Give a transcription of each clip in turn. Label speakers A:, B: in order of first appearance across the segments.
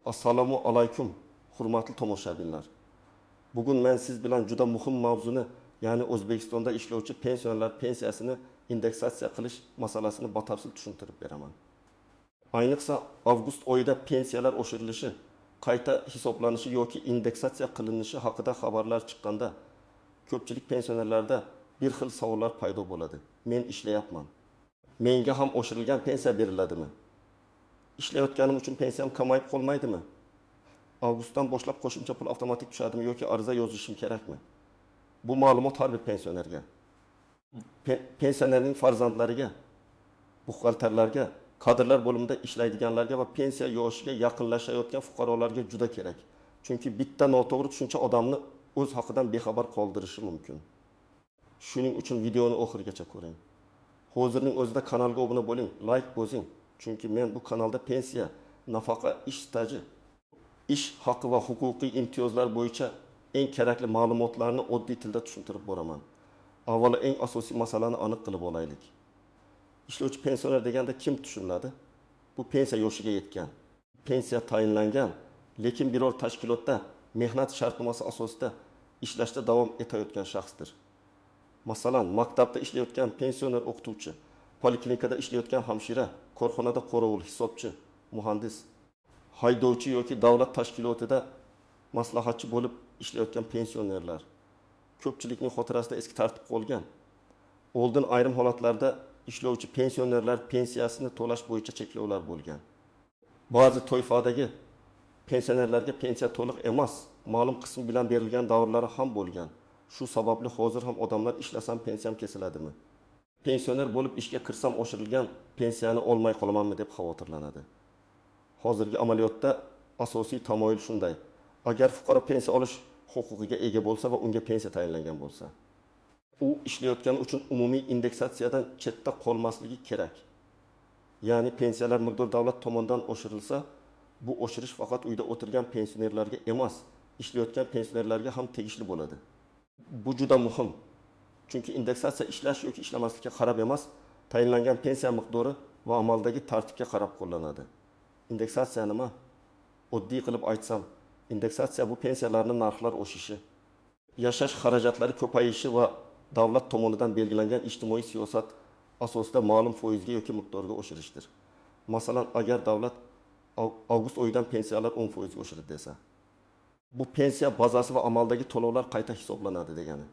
A: Assalomu alaykum, hurmatli tomoshabinlar. Bugun men siz bilan juda muhim mavzuni, ya'ni O'zbekistonda ishlovchi pensionerlar pensiyasini indeksatsiya qilish masalasini batafsil tushuntirib beraman. Ayniqsa avgust oyida pensiyalar oshirilishi, qayta hisoblanishi yoki indeksatsiya qilinishi haqida xabarlar chiqqanda, ko'pchilik pensionerlarda bir xil savollar paydo bo'ladi. Men ishlayapman. Menga ham oshirilgan pensiya beriladimi? Ishlayotganim uchun pensiyam kamayib qolmaydimi? Avgustdan boshlab qo'shimcha pul avtomatik tushadimi yoki ariza yozishim kerakmi? Bu ma'lumot har bir pensionerga, pensionerning farzandlariga, buxgalterlarga, kadrlar bo'limida ishlaydiganlarga va pensiya yoshiga yaqinlashayotgan fuqarolarga juda kerak. Chunki bitta noto'g'ri tushuncha odamni o'z haqidan bexabar qoldirishi mumkin. Shuning uchun videoni oxirigacha ko'ring. Hozirning o'zida kanalga obuna bo'ling, like bosing. Chunki men bu kanalda pensiya, nafaqa, ish staji, ish haqi va huquqiy imtiyozlar bo'yicha eng kerakli ma'lumotlarni oddiy tilda tushuntirib boraman. Avvalo eng asosiy masalani aniq qilib olaylik. Ishlovchi pensioner deganda kim tushuniladi? Bu pensiya yoshiga yetgan, pensiya tayinlangan, lekin biror tashkilotda mehnat shartnomasi asosida ishlashda davom etayotgan shaxsdir. Masalan, maktabda ishlayotgan pensioner o'qituvchi, poliklinikada ishlayotgan hamshira, korxonada qorovul, hisobchi, muhandis, haydovchi yoki davlat tashkilotida maslahatchi bo'lib ishlayotgan pensionerlar. Ko'pchilikning xotirasida eski tartib qolgan. Oldin ayrim holatlarda ishlovchi pensionerlar pensiyasini to'lash bo'yicha cheklovlar bo'lgan. Ba'zi toifadagi pensionerlarga pensiya to'liq emas, ma'lum qismi bilan berilgan davrlari ham bo'lgan. Shu sababli hozir ham odamlar ishlasam pensiyam kesiladimi? Pensioner bo'lib ishga kirsam oshirilgan pensiyani olmay qolamanmi deb xavotirlanadi. Hozirgi amaliyotda asosiy tamoyil shunday. Agar fuqaro pensiya olish huquqiga ega bo'lsa va unga pensiya tayinlangan bo'lsa, u ishlayotgani uchun umumiy indeksatsiyadan chetda qolmasligi kerak. Ya'ni pensiyalar miqdor davlat tomonidan oshirilsa, bu oshirish faqat uyda o'tirgan pensionerlarga emas, ishlayotgan pensionerlarga ham tegishli bo'ladi. Bu juda muhim. Chunki indeksatsiya ishlash yoki ishlamaslikka qarab emas, tayinlangan pensiya miqdori va amaldagi tartibga qarab qo'llanadi. Indeksatsiya nima? Oddiy qilib aytsam, indeksatsiya bu pensiyalarning narxlar o'sishi, yashash xarajatlari ko'payishi va davlat tomonidan belgilangan ijtimoiy siyosat asosida ma'lum foizga yoki miqdorga oshirishdir. Masalan, agar davlat avgust oyidan pensiyalar 10% oshirdi desa, bu pensiya bazasi va amaldagi to'lovlar qayta hisoblanadi degani.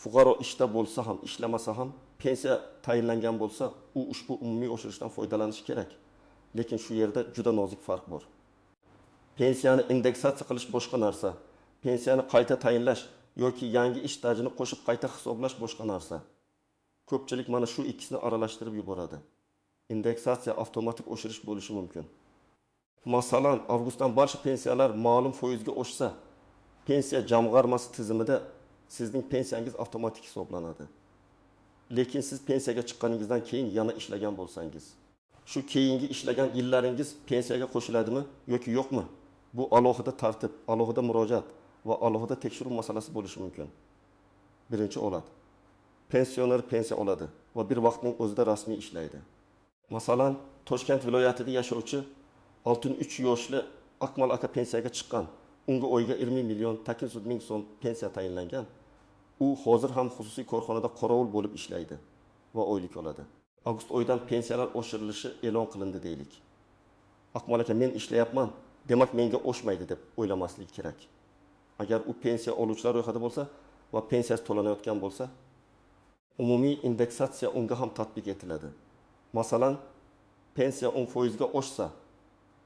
A: Fuqaro ishda bo'lsa ham, ishlamasa ham pensiya tayinlangan bo'lsa, u ushbu umumiy oshirishdan foydalanishi kerak. Lekin shu yerda juda nozik farq bor. Pensiyani indeksatsiya qilish boshqa narsa, pensiyani qayta tayinlash yoki yangi ish stajini qo'shib qayta hisoblash boshqa narsa. Ko'pchilik mana shu ikkisini aralashtirib yuboradi. Indeksatsiya avtomatik oshirish bo'lishi mumkin. Masalan, avgustdan barcha pensiyalar ma'lum foizga oshsa, pensiya jamg'armasi tizimida sizning pensiyangiz avtomatik hisoblanadi. Lekin siz pensiyaga chiqqaningizdan keyin yana ishlagan bo'lsangiz, shu keyingi ishlagan yillaringiz pensiyaga qo'shiladimi yoki yo'qmi? Bu alohida tartib, alohida murojaat va alohida tekshiruv masalasi bo'lishi mumkin. Birinchi holat. Pensioner pensiya oladi va bir vaqtning o'zida rasmiy ishlaydi. Masalan, Toshkent viloyatida yashovchi 63 yoshli Akmal aka pensiyaga chiqqan. Unga oyga 20 million 800 ming so'm pensiya tayinlangan. U hozir ham xususiy korxonada qorovul bo'lib ishlaydi va oylik oladi. Avgust oyidan pensiyalar oshirilishi e'lon qilindi deylik. Akmal aka men ishlayapman, demak menga oshmaydi deb o'ylamaslik kerak. Agar u pensiya oluvchilar ro'yxatida bo'lsa va pensiyasi to'lanayotgan bo'lsa, umumiy indeksatsiya unga ham tatbiq etiladi. Masalan, pensiya 10% ga oshsa,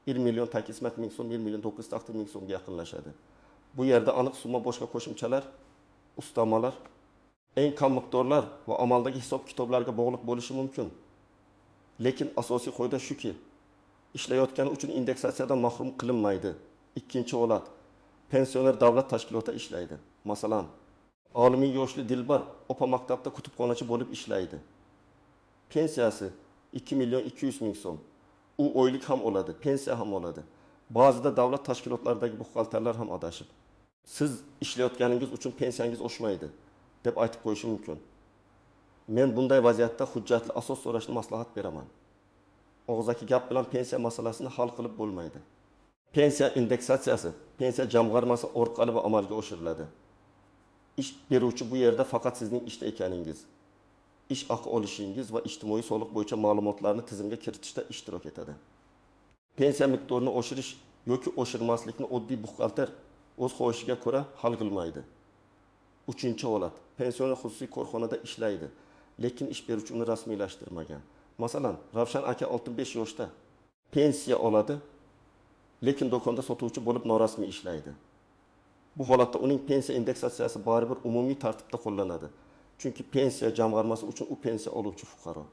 A: 1 million 800 ming so'm, 1 million 900 ming so'mga yaqinlashadi. Bu yerda aniq summa boshqa qo'shimchalar, ustamalar, eng kam miqdorlar va amaldagi hisob-kitoblarga bog'liq bo'lishi mumkin. Lekin asosiy qoida shuki, ishlayotgani uchun indeksatsiyadan mahrum qilinmaydi. Ikkinchi holat, pensioner davlat tashkilotida ishlaydi. Masalan, olimiy yoshli Dilbar opa maktabda kutubxonachi bo'lib ishlaydi. Pensiyasi 2 million 200 ming so'm. U oylik ham oladi, pensiya ham oladi. Ba'zida davlat tashkilotlaridagi buxgalterlar ham adashib, siz ishlayotganingiz uchun pensiyangiz oshmaydi deb aytib qo'yishi mumkin. Men bunday vaziyatda hujjatli asos so'rashni maslahat beraman. Og'zaki gap bilan pensiya masalasini hal qilib bo'lmaydi. Pensiya indeksatsiyasi, pensiya jamg'armasi orqali va amalga oshiriladi. Ish beruvchi bu yerda faqat sizning ishda ekaningiz, ish haqi olishingiz va ijtimoiy soliq bo'yicha ma'lumotlarni tizimga kiritishda ishtirok etadi. Pensiya miqdorini oshirish yoki oshirmaslikni oddiy buxgalter o'z xohishiga ko'ra hal qilmaydi. Uchinchi holat. Pensioner xususiy korxonada ishlaydi, lekin ish beruvchi uni rasmiylashtirmagan. Masalan, Ravshan aka 65 yoshda pensiya oladi, lekin do'konda sotuvchi bo'lib norasmiy ishlaydi. Bu holatda uning pensiya indeksatsiyasi baribir umumiy tartibda qo'llanadi. Chunki pensiya jamg'armasi uchun u pensiya oluvchi fuqaro.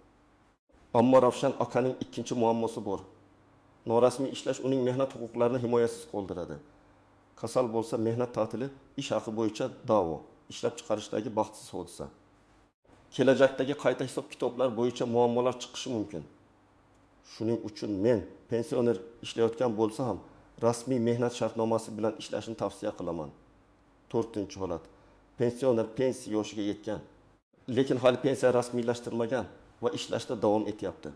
A: Ammo Ravshan akaning ikkinchi muammosi bor. Norasmiy ishlash uning mehnat huquqlarini himoyasiz qoldiradi. Kasal bo'lsa mehnat ta'tili ish haqi bo'yicha da'vo, ishlab chiqarishdagi baxtsiz hodisa. Kelajakdagi qayta hisob kitoblar bo'yicha muammolar chiqishi mumkin. Shuning uchun men pensioner ishlayotgan bo'lsa ham rasmiy mehnat shartnomasi bilan ishlashni tavsiya qilaman. 4-holat. Pensioner pensiya yoshiga yetgan, lekin hali pensiya rasmiylashtirmagan va ishlashda davom etyapti.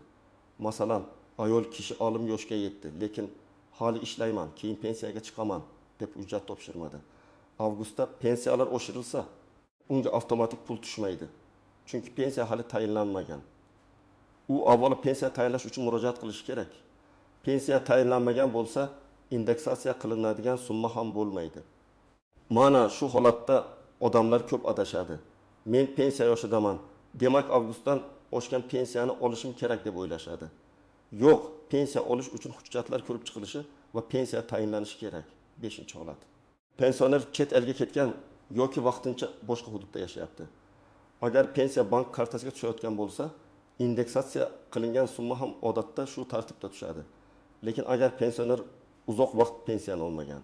A: Masalan, ayol kishi olim yoshga yetdi, lekin hali ishlayman, keyin pensiyaga chiqaman deb hujjat topshirmadi. Avgustda pensiyalar oshirilsa, unga avtomatik pul tushmaydi. Chunki pensiya hali tayinlanmagan. U avvalo pensiya tayinlash uchun murojaat qilishi kerak. Pensiya tayinlanmagan bo'lsa, indeksatsiya qilinadigan summa ham bo'lmaydi. Mana shu holatda odamlar ko'p adashadi. Men pensiya yoshidaman, demak avgustdan oshgan pensiyani olishim kerak deb o'ylashadi. Yo'q, pensiya olish uchun hujjatlar ko'rib chiqilishi va pensiya tayinlanishi kerak. 5-holat. Pensioner chet elga ketgan yoki vaqtincha boshqa hududda yashayapti. Agar pensiya bank kartasiga tushayotgan bo'lsa, indeksatsiya qilingan summa ham odatda shu tartibda tushadi. Lekin agar pensioner uzoq vaqt pensiyani olmagan,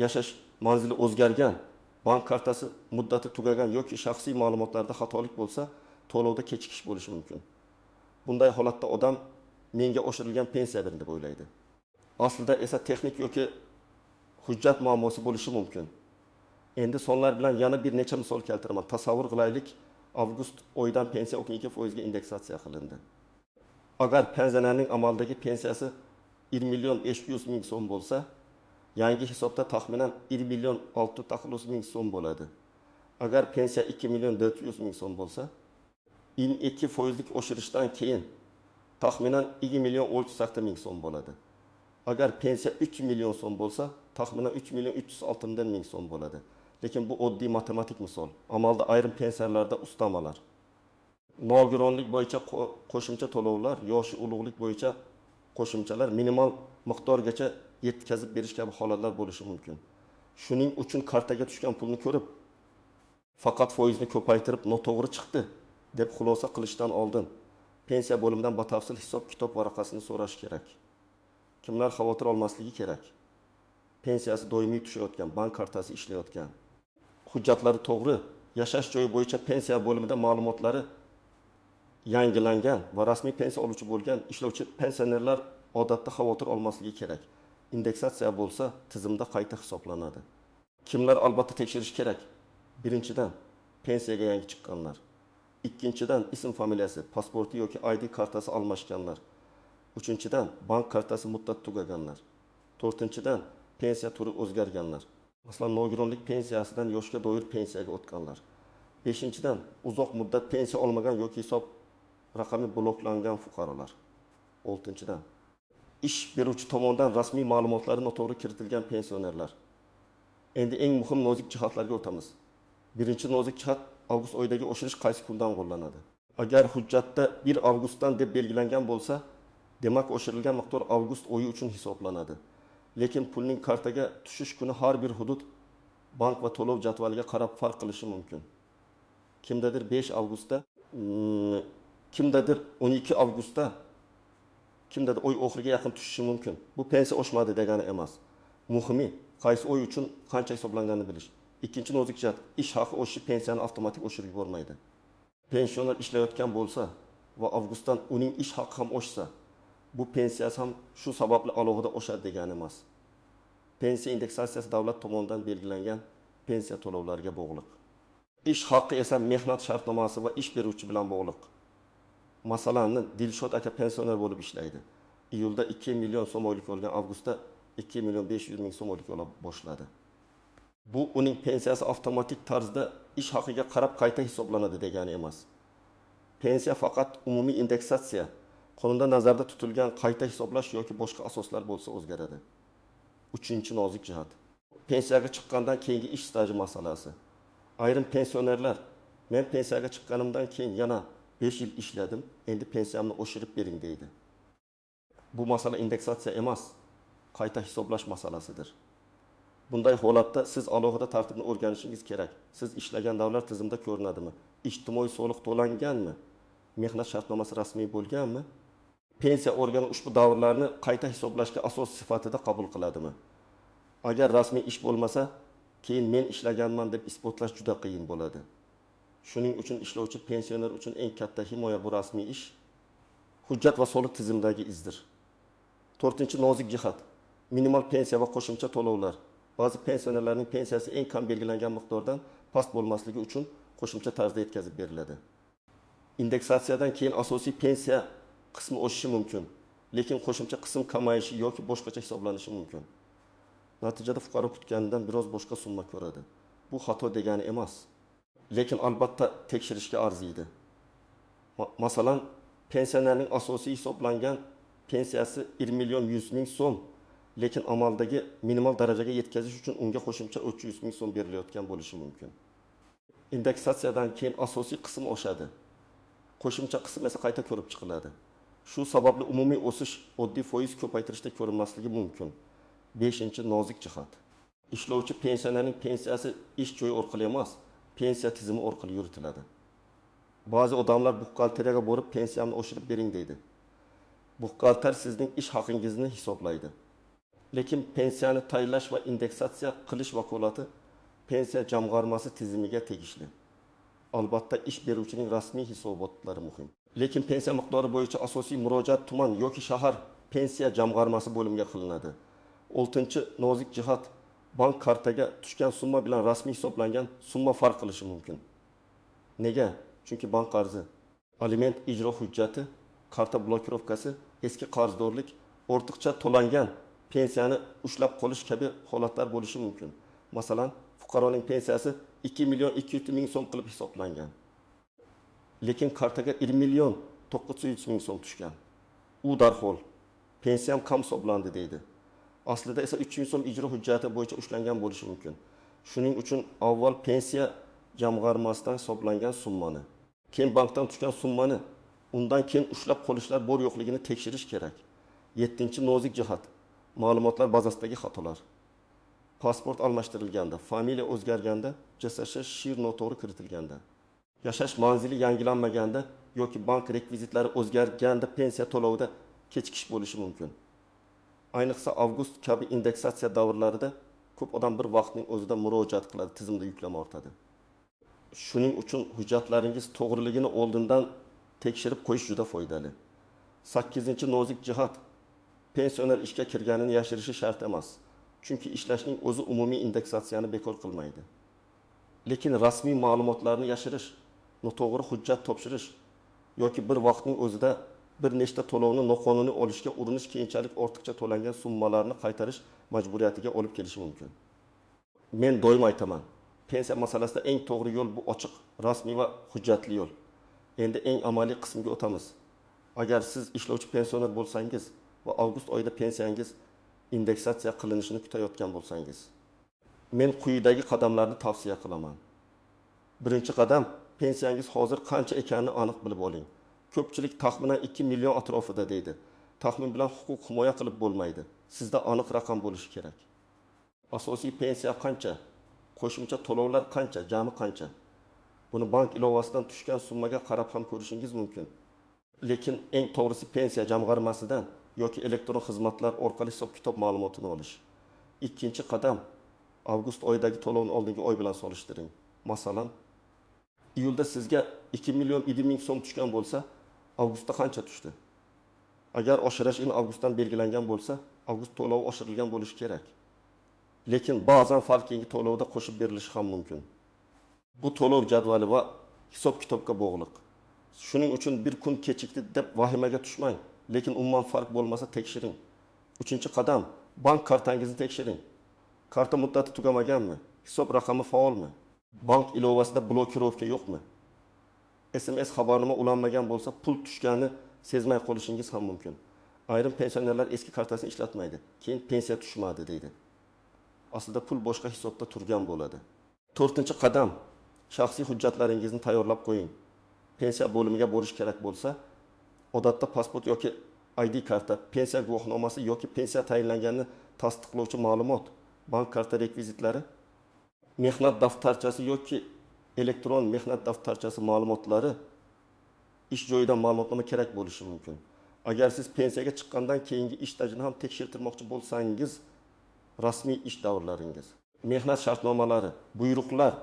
A: yashash manzili o'zgargan, bank kartasi muddati tugagan yoki shaxsiy ma'lumotlarda xatolik bo'lsa, to'lovda kechikish bo'lishi mumkin. Bunday holatda odam menga oshirilgan pensiya berildi deb o'ylaydi. Aslida esa texnik yoki hujjat muammosi bo'lishi mumkin. Endi sonlar bilan yana bir necha misol keltiraman. Tasavvur qilaylik, avgust oyidan pensiya 12% ga indeksatsiya qilindi. Agar pensionerning amaldagi pensiyasi 1.500.000 so'm bo'lsa, yangi hisobda taxminan 1.600.000 so'm bo'ladi. Agar pensiya 2.400.000 so'm bo'lsa, 2%lik oshirishdan keyin taxminan 2.300.000 so'm bo'ladi. Agar pensiya 3 million so'm bo'lsa, taxminan 3.360.000 so'm bo'ladi. Lekin bu oddiy matematik misol. Amalda ayrim pensiyalarda ustamalar, nogironlik bo'yicha qo'shimcha to'lovlar, yoshi ulug'lik bo'yicha qo'shimchalar minimal miqdorgacha yetkazib berish kabi holatlar bo'lishi mumkin. Shuning uchun kartaga tushgan pulni ko'rib, faqat foizni ko'paytirib noto'g'ri chiqdi deb xulosa qilishdan oldin pensiya bo'limidan batafsil hisob kitob varaqasini so'rash kerak. Kimlar xavotir olmasligi kerak? Pensiyasi doimiy tushayotgan, bank kartasi ishlayotgan, hujjatlari to'g'ri, yashash joyi bo'yicha pensiya bo'limida ma'lumotlari yangilangan va rasmiy pensiya oluvchi bo'lgan ishlovchi pensionerlar odatda xavotir olmasligi kerak. Indeksatsiya bo'lsa, tizimda qayta hisoblanadi. Kimlar albatta tekshirish kerak? Birinchidan, pensiyaga yangi chiqqanlar. Ikkinchidan, ism familiyasi, pasporti yoki ID kartasi almashganlar. Uchinchidan, bank kartasi muddat tugaganlar. To'rtinchidan, pensiya turi o'zgarganlar. Masalan, nogironlik pensiyasidan yoshga doir pensiyaga o'tganlar. Beshinchidan, uzoq muddat pensiya olmagan yoki hisob raqami bloklangan fuqarolar. Oltinchidan, ish beruvchi tomonidan rasmiy ma'lumotlari noto'g'ri kiritilgan pensionerlar. Endi eng muhim nozik jihatlarga o'tamiz. Birinchi nozik jihat, avgust oyidagi oshirish qaysi kundan qo'llanadi? Agar hujjatda 1 avgustdan deb belgilangan bo'lsa, demak oshirilgan miqdor avgust oyi uchun hisoblanadi. Lekin pulning kartaga tushish kuni har bir hudud bank va to'lov jadvaliga qarab farq qilishi mumkin. Kimdadir 5 avgustda, kimdadir 12 avgustda, kimdadir oy oxiriga yaqin tushishi mumkin. Bu pensiya oshmadi degani emas. Muhimi, qaysi oy uchun qancha hisoblanganini bilish. Ikkinchi nozik jihat, ish haqi oshishi pensiyani avtomatik oshirib yubormaydi. Pensioner ishlayotgan bo'lsa va avgustdan uning ish haqi ham oshsa, bu pensiyasi ham shu sababli alohida oshadi degani emas. Pensiya indeksatsiyasi davlat tomonidan belgilangan pensiya to'lovlariga bog'liq. Ish haqi esa mehnat shartnomasi va ish beruvchi bilan bog'liq. Masalan, Dilshod aka pensioner bo'lib ishlaydi. Iyulda 2 million so'm oylik olgan, avgustda 2.500.000 so'm ola boshladi. Bu uning pensiyasi avtomatik tarzda ish haqiga qarab qayta hisoblanadi degani emas. Pensiya faqat umumiy indeksatsiya, qonunda nazarda tutilgan qayta hisoblash yoki boshqa asoslar bo'lsa o'zgaradi. Uchinchi nozik jihat. Pensiyaga chiqqandan keyingi ish staji masalasi. Ayrim pensionerlar, men pensiyaga chiqqanimdan keyin yana 5 yil ishladim, endi pensiyamni oshirib bering deydi. Bu masala indeksatsiya emas, qayta hisoblash masalasidir. Bunday holatda siz alohida tartibni o'rganishingiz kerak. Siz ishlagan davlat tizimida ko'rinadimi? Ijtimoiy soliq to'langanmi? Mehnat shartnomasi rasmiy bo'lganmi? Pensiya organi ushbu davrlarni qayta hisoblashga asos sifatida qabul qiladimi? Agar rasmiy ish bo'lmasa, keyin men ishlaganman deb isbotlash juda qiyin bo'ladi. Shuning uchun ishlovchi pensioner uchun eng katta himoya bu rasmiy ish, hujjat va soliq tizimidagi izdir. 4-nozik jihat. Minimal pensiya va qo'shimcha to'lovlar. Ba'zi pensionerlarning pensiyasi eng kam belgilangan miqdordan past bo'lmasligi uchun qo'shimcha tarzda yetkazib beriladi. Indeksatsiyadan keyin asosiy pensiya qismi o'sishi mumkin, lekin qo'shimcha qism kamayishi yoki boshqacha hisoblanishi mumkin. Natijada fuqaro kutganidan biroz boshqa summa ko'radi. Bu xato degani emas, lekin albatta tekshirishga arziydi. Masalan, pensionerning asosiy hisoblangan pensiyasi 1.100.000 so'm, lekin amaldagi minimal darajaga yetkazish uchun unga qo'shimcha 300.000 so'm berilayotgan bo'lishi mumkin. Indeksatsiyadan keyin asosiy qism oshadi. Qo'shimcha qism esa qayta ko'rib chiqiladi. Shu sababli umumiy o'sish oddiy foiz ko'paytirishda ko'rinmasligi mumkin. 5-nozik jihat. Ishlovchi pensionerning pensiyasi ish joyi orqali emas, pensiya tizimi orqali yuritiladi. Ba'zi odamlar buxgalteriyaga borib pensiyamni oshirib bering deydi. Buxgalter sizning ish haqingizni hisoblaydi. Lekin pensiyani tayinlash va indeksatsiya qilish vakolati pensiya jamg'armasi tizimiga tegishli. Albatta ish beruvchining rasmiy hisobotlari muhim. Lekin pensiya miqdori bo'yicha asosiy murojaat tuman yoki shahar pensiya jamg'armasi bo'limiga qilinadi. 6-nozik jihat. Bank kartaga tushgan summa bilan rasmiy hisoblangan summa farq qilishi mumkin. Nega? Chunki bank qarzi, aliment ijro hujjati, karta blokirovkasi, eski qarzdorlik, ortiqcha to'langan pensiyani ushlab qolish kabi holatlar bo'lishi mumkin. Masalan, fuqaroning pensiyasi 2.200.000 so'm qilib hisoblangan. Lekin kartaga 1.900.000 so'm tushgan. U darhol pensiyam kam hisoblandi deydi. Aslida esa 300 so'm ijro hujjati bo'yicha ushlangan bo'lishi mumkin. Shuning uchun avval pensiya jamg'armasidan hisoblangan summani, keyin bankdan tushgan summani, undan keyin ushlab qolishlar bor yo'qligini tekshirish kerak. 7-nozik jihat. Ma'lumotlar bazasidagi xatolar. Pasport almashtirilganda, familiya o'zgarganda, JSH shir noto'g'ri kiritilganda, yashash manzili yangilanmaganda yoki bank rekvizitlari o'zgarganda pensiya to'lovida kechikish bo'lishi mumkin. Ayniqsa avgust kabi indeksatsiya davrlarida ko'p odam bir vaqtning o'zida murojaat qiladi, tizimda yuklama ortadi. Shuning uchun hujjatlaringiz to'g'riligini oldindan tekshirib qo'yish juda foydali. 8-nozik jihat. Pensioner ishga kirganini yashirishi shart emas. Chunki ishlashning o'zi umumiy indeksatsiyani bekor qilmaydi. Lekin rasmiy ma'lumotlarni yashirish, noto'g'ri hujjat topshirish yoki bir vaqtning o'zida bir nechta to'lovni noqonuniy olishga urinish keyinchalik ortiqcha to'langan summalarni qaytarish majburiyatiga olib kelishi mumkin. Men doim aytaman, pensiya masalasida eng to'g'ri yo'l bu ochiq, rasmiy va hujjatli yo'l. Endi eng amaliy qismga o'tamiz. Agar siz ishlovchi pensioner bo'lsangiz va avgust oyida pensiyangiz indeksatsiya qilinishini kutayotgan bo'lsangiz, men quyidagi qadamlarni tavsiya qilaman. Birinchi qadam, pensiyangiz hozir qancha ekanini aniq bilib oling. Ko'pchilik taxminan 2 million atrofida deydi. Taxmin bilan huquq himoya qilib bo'lmaydi. Sizda aniq raqam bo'lishi kerak. Asosiy pensiya qancha? Qo'shimcha to'lovlar qancha? Jami qancha? Buni bank ilovasidan tushgan summaga qarab ham ko'rishingiz mumkin. Lekin eng to'g'risi pensiya jamg'armasidan yoki elektron xizmatlar orqali hisob-kitob ma'lumotini olish. Ikkinchi qadam, avgust oyidagi to'lovni oldingi oy bilan solishtiring. Masalan, iyulda sizga 2.700.000 so'm tushgan bo'lsa, avgustda qancha tushdi? Agar oshirish in avgustdan belgilangan bo'lsa, avgust to'lovi oshirilgan bo'lishi kerak. Lekin ba'zan farqingi to'lovda qo'shib berilishi ham mumkin. Bu to'lov jadvali va hisob-kitobga bog'liq. Shuning uchun bir kun kechikdi deb vahimaga tushmang, lekin umuman farq bo'lmasa tekshiring. Uchinchi qadam, Bank kartangizni tekshiring. Karta muddati tugamaganmi? Hisob raqami faolmi? Bank ilovasida blokirovka yo'qmi? SMS xabarnoma ulanmagan bo'lsa, pul tushganini sezmay qolishingiz ham mumkin. Ayrim pensionerlar eski kartasini ishlatmaydi. Keyin pensiya tushmadi deydi. Aslida pul boshqa hisobda turgan bo'ladi. 4-qadam, shaxsiy hujjatlaringizni tayyorlab qo'ying. Pensiya bo'limiga borish kerak bo'lsa, odatda pasport yoki ID karta, pensiya guvohnomasi yoki pensiya tayinlanganini tasdiqlovchi ma'lumot, bank karta rekvizitlari, mehnat daftarchasi yoki elektron mehnat daftarchasi ma'lumotlari, ish joyidan ma'lumotnoma kerak bo'lishi mumkin. Agar siz pensiyaga chiqqandan keyingi ish stajini ham tekshirtirmoqchi bo'lsangiz, rasmiy ish davrlaringiz, mehnat shartnomalari, buyruqlar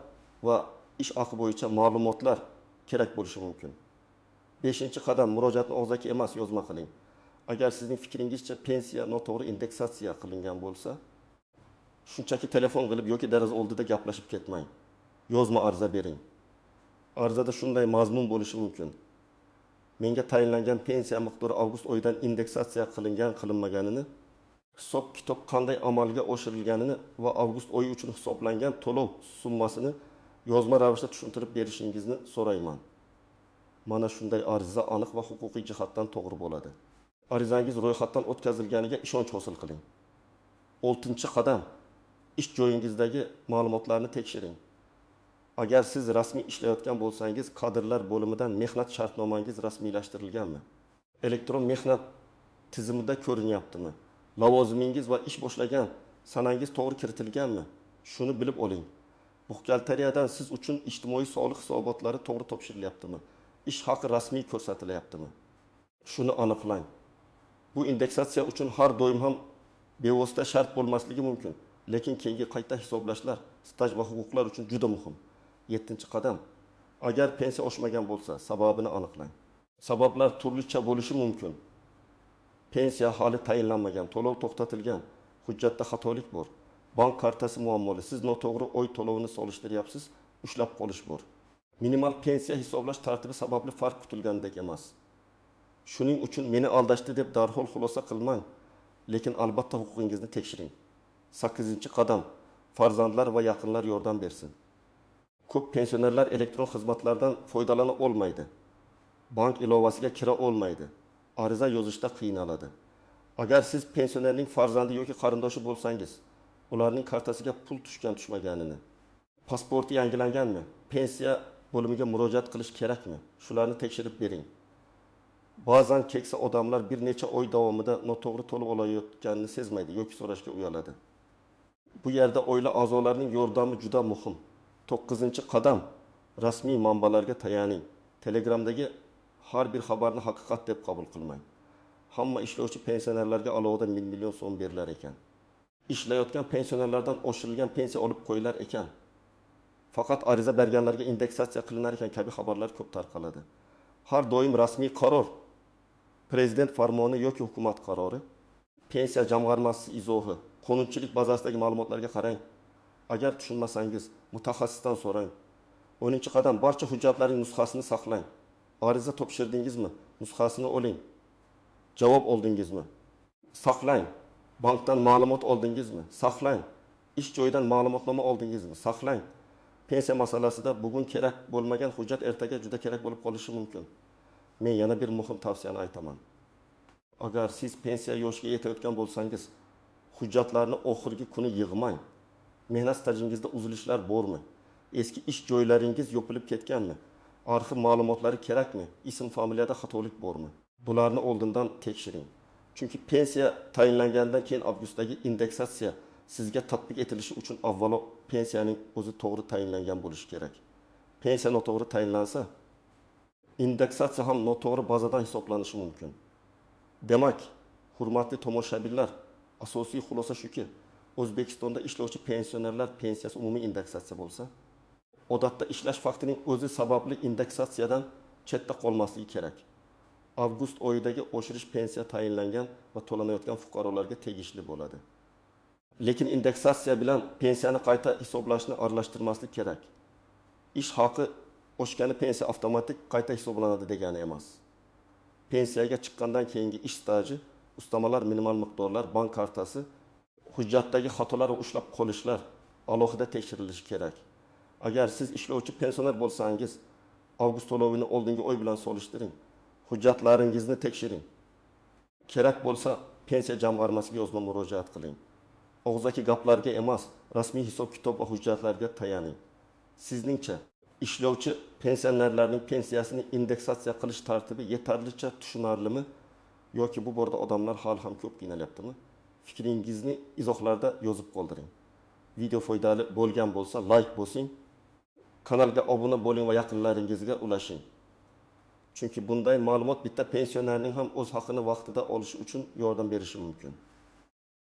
A: va ish haqi bo'yicha ma'lumotlar kerak bo'lishi mumkin. 5-qadam, murojaatni og'zaki emas, yozma qiling. Agar sizning fikringizcha pensiya noto'g'ri indeksatsiya qilingan bo'lsa, shunchaki telefon qilib yoki deraza oldida gaplashib ketmang. Yozma ariza bering. Arizada shunday mazmun bo'lishi mumkin. Menga tayinlangan pensiya miqdori avgust oyidan indeksatsiya qilinmaganini, hisob kitob qanday amalga oshirilganini va avgust oyi uchun hisoblangan to'lov summasini yozma ravishda tushuntirib berishingizni so'rayman. Mana shunday ariza aniq va huquqiy jihatdan to'g'ri bo'ladi. Arizangiz ro'yxatdan o'tkazilganiga ishonch hosil qiling. 6-qadam, ish joyingizdagi ma'lumotlarni tekshiring. Agar siz rasmiy ishlayotgan bo'lsangiz, kadrlar bo'limidan mehnat shartnomangiz rasmiylashtirilganmi? Elektron mehnat tizimida ko'rinyaptimi? Lavozimingiz va ish boshlagan sanangiz to'g'ri kiritilganmi? Shuni bilib oling. Buxgalteriyadan siz uchun ijtimoiy soliq hisobotlari to'g'ri topshirilyaptimi? Ish haqi rasmiy ko'rsatilyaptimi? Shuni aniqlang. Bu indeksatsiya uchun har doim ham bevosita shart bo'lmasligi mumkin, lekin keyingi qayta hisoblashlar, staj va huquqlar uchun juda muhim. 7-qadam. Agar pensiya oshmagan bo'lsa, sababini aniqlang. Sabablar turlicha bo'lishi mumkin. Pensiya hali tayinlanmagan, to'lov to'xtatilgan, hujjatda xatolik bor, bank kartasi muammoli, siz noto'g'ri oy to'lovini solishtiryapsiz, ushlab qolish bor. Minimal pensiya hisoblash tartibi sababli farq kutilgandek emas. Shuning uchun meni aldashdi deb darhol xulosa qilmang, lekin albatta huquqingizni tekshiring. 8-qadam. Farzandlar va yaqinlar yordam bersin. Ko'p pensionerlar elektron xizmatlardan foydalana olmaydi. Bank ilovasiga kira olmaydi. Ariza yozishda qiynaladi. Agar siz pensionerning farzandi yoki qarindoshi bo'lsangiz, ularning kartasiga pul tushmaganini, pasporti yangilanganmi, pensiya bo'limiga murojaat qilish kerakmi? Shularni tekshirib bering. Ba'zan keksa odamlar bir necha oy davomida noto'g'ri to'lov olayotganini sezmaydi yoki so'rashga uyaladi. Bu yerda oila a'zolarining yordami juda muhim. 9-qadam, rasmiy manbalarga tayaning. Telegramdagi har bir xabarni haqiqat deb qabul qilmang. Hamma ishlovchi pensionerlarga alohida million so'm berilar ekan. Ishlayotgan pensionerlardan oshirilgan pensiya olib qo'yilar ekan. Faqat ariza berganlarga indeksatsiya qilinar ekan kabi xabarlar ko'p tarqaladi. Har doim rasmiy qaror, prezident farmoni yoki hukumat qarori, pensiya jamg'armasi izohi, qonunchilik bazasidagi ma'lumotlarga qarang. Agar tushunmasangiz, mutaxassisdan so'rang. 10-qadam, barcha hujjatlarning nusxasini saqlang. Ariza topshirdingizmi? Nusxasini oling. Javob oldingizmi? Saqlang. Bankdan ma'lumot oldingizmi? Saqlang. Ish joyidan ma'lumotnoma oldingizmi? Saqlang. Pensiya masalasida bugun kerak bo'lmagan hujjat ertaga juda kerak bo'lib qolishi mumkin. Men yana bir muhim tavsiyani aytaman. Agar siz pensiya yoshiga yetayotgan bo'lsangiz, hujjatlarni oxirgi kuni yig'mang. Mehnat stajingizda uzilishlar bormi? Eski ish joylaringiz yopilib ketganmi? Arxiv ma'lumotlari kerakmi? Ism familiyada xatolik bormi? Bularni oldindan tekshiring. Chunki pensiya tayinlangandan keyin avgustdagi indeksatsiya sizga tatbiq etilishi uchun avvalo pensiyaning o'zi to'g'ri tayinlangan bo'lishi kerak. Pensiya noto'g'ri tayinlansa, indeksatsiya ham noto'g'ri bazadan hisoblanishi mumkin. Demak, hurmatli tomoshabinlar, asosiy xulosa shuki, O'zbekistonda ishlovchi pensionerlar pensiyasi umumiy indeksatsiya bo'lsa, odatda ishlash faktining o'zi sababli indeksatsiyadan chetda qolmasligi kerak. Avgust oyidagi oshirish pensiya tayinlangan va to'lanayotgan fuqarolarga tegishli bo'ladi. Lekin indeksatsiya bilan pensiyani qayta hisoblashni aralashtirmaslik kerak. Ish haqi oshgani pensiya avtomatik qayta hisoblanadi degani emas. Pensiyaga chiqqandan keyingi ish staji, ustamalar, minimal miqdorlar, bank kartasi hujjatdagi xatolar va ushlab qolishlar alohida tekshirilishi kerak. Agar siz ishlovchi pensioner bo'lsangiz, avgust to'lovini oldingi oy bilan solishtiring. Hujjatlaringizni tekshiring. Kerak bo'lsa pensiya jamg'armasiga yozma murojaat qiling. Og'zaki gaplarga emas, rasmiy hisob-kitob va hujjatlarga tayaning. Sizningcha ishlovchi pensionerlarning pensiyasini indeksatsiya qilish tartibi yetarlicha tushunarlimi yoki bu borada odamlar hali ham ko'p qiynalyaptimi? Fikringizni izohlarda yozib qoldiring. Video foydali bo'lgan bo'lsa like bosing, kanalga obuna bo'ling va yaqinlaringizga ulashing. Chunki bunday ma'lumot bitta pensionerning ham o'z haqini vaqtida olishi uchun yordam berishi mumkin.